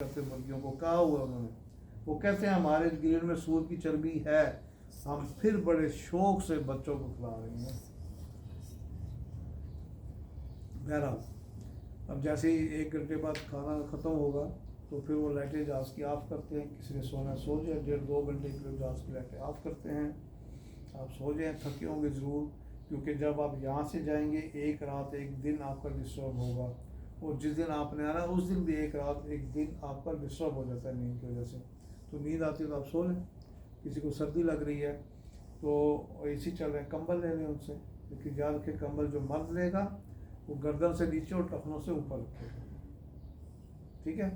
करते मुर्गियों को, कहा हुआ उन्होंने। वो कहते हैं हमारे गिर में सूर की चर्बी है, हम फिर बड़े शौक से बच्चों को खिला रहे हैं। बहरहाल अब जैसे ही 1 घंटे बाद खाना ख़त्म होगा तो फिर वो लाइटें जहाज़ की ऑफ़ करते हैं। किसी ने सोना सो जाए, 1.5-2 घंटे के लिए जहाज़ की लाइटें ऑफ़ करते हैं। आप सो जाएँ, थके होंगे ज़रूर, क्योंकि जब आप यहाँ से जाएंगे एक रात एक दिन आपका डिस्टर्ब होगा, और जिस दिन आपने आना उस दिन भी एक रात एक दिन आपका डिस्टर्ब हो जाता है नींद की वजह से। तो नींद आती है तो आप सो लें। किसी को सर्दी लग रही है तो एसी चल रहे हैं, कंबल ले लें उनसे, लेकिन याद रखें कंबल जो मर्द लेगा वो गर्दन से नीचे और टखनों से ऊपर रखेगा, ठीक है।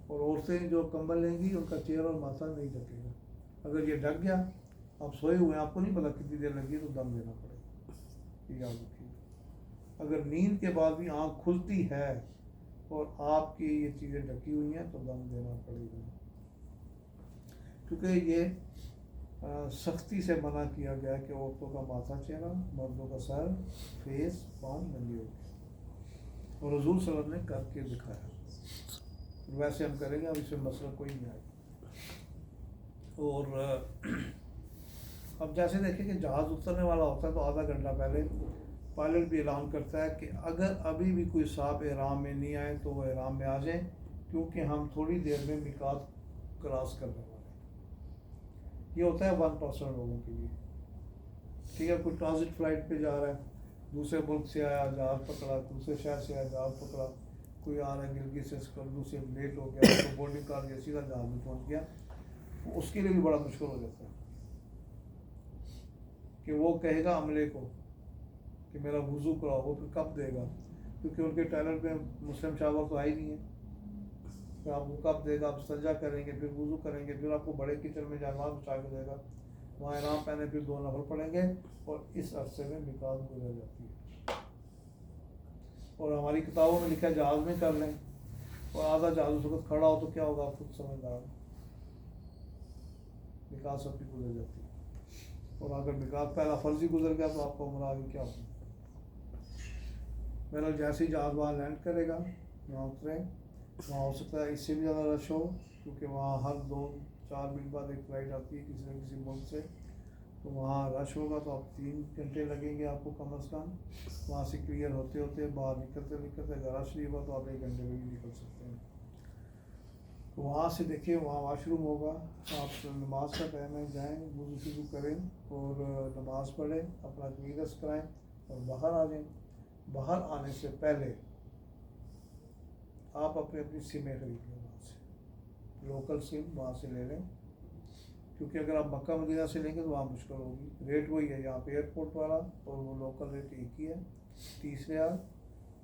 और औरतें जो कंबल लेंगी उनका चेहरा और माथा नहीं ढकेगा। अगर ये ढक गया, आप सोए हुए हैं, आपको नहीं पता कितनी देर लगी, तो दम देना पड़ेगा, याद रखिए। अगर नींद के बाद भी आँख खुलती है और आपकी ये चीज़ें ढकी हुई हैं तो दम देना पड़ेगा, क्योंकि ये सख्ती से मना किया गया कि औरतों का माथा चेहरा, मर्दों का सर, फेस, पाँव नंगे हो गए, और हुजूर सल्लल्लाहु अलैहि वसल्लम ने करके दिखाया। वैसे हम करेंगे, अब इसमें मसला कोई नहीं आएगा। और अब जैसे देखें कि जहाज़ उतरने वाला होता है तो आधा घंटा पहले पायलट भी ऐलान करता है कि अगर अभी भी कोई साहब एहराम में नहीं आए तो वो एहराम में आ जाए, क्योंकि हम थोड़ी देर में मिकात क्रॉस करने वाले हैं। ये होता है 1% लोगों के लिए, ठीक है। कोई ट्रांजिट फ़्लाइट पे जा रहा है, दूसरे मुल्क से आया, जहाज़ पकड़ा, दूसरे शहर से आया, जहाज़ पकड़ा, कोई आ रहा है गिलगित से स्कर्दू से, लेट हो गया तो बोर्डिंग कार गया, सीधा जहाज़ में पहुँच गया, तो उसके लिए भी बड़ा मुश्किल हो जाता है कि वो कहेगा अमले को कि मेरा वुज़ू कराओ, वो फिर कब देगा, क्योंकि उनके टॉयलेट में मुस्लिम शावर तो आई नहीं है। तो आपको कब देगा, आप सजा करेंगे, फिर वुज़ू करेंगे, फिर आपको बड़े किचन में जानवर बचा के देगा, वहाँ आराम पहने, फिर 2 नफल पड़ेंगे, और इस अरसे में मिकात गुजर जाती है। और हमारी किताबों में लिखा है जहाज़ में कर लें, और आधा जहाज़ उस वक्त खड़ा हो तो क्या होगा, आप खुद समझदार, मिकात सबकी गुजर जाती है। और अगर मिकात पहला फर्जी गुजर गया तो आपको उम्र आगे क्या होगी। मेरा जैसे ही जहाज़ वहाँ लैंड करेगा, वहाँ उतरें, वहाँ हो सकता है इससे भी ज़्यादा रश हो, क्योंकि वहाँ हर 2-4 मिनट बाद एक फ़्लाइट आती है किसी न किसी मुल्क से, तो वहाँ रश होगा। तो आप 3 घंटे लगेंगे आपको कम अज़ कम, वहाँ से क्लियर होते होते बाहर निकलते। अगर रश नहीं हुआ तो आप 1 घंटे में भी निकल सकते हैं। तो वहाँ से देखिए, वहाँ वाशरूम होगा, आप नमाज का टाइम है, जाएँ, वुज़ू शुरू करें और नमाज़ पढ़ें, अपना क़मीज़ कराएँ और बाहर आ जाएँ। बाहर आने से पहले आप अपनी सिमें खरीद लें, वहाँ से लोकल सिम वहाँ से ले लें, क्योंकि अगर आप मक्का मदीना से लेंगे तो वहाँ मुश्किल होगी। रेट वही है यहाँ पे एयरपोर्ट वाला, और वो लोकल रेट एक ही है, 30 रियाल,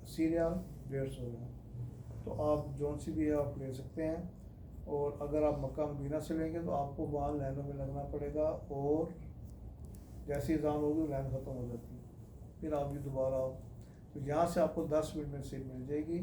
80 रियाल, 150 रियाल। तो आप जौन सी भी है आप ले सकते हैं। और अगर आप मक्का मदीना से लेंगे तो आपको वहाँ लाइनों में लगना पड़ेगा, और जैसी अज़ान होगी लाइन ख़त्म हो जाती है, फिर आप भी दोबारा आओ। तो यहाँ से आपको 10 मिनट में सीट मिल जाएगी।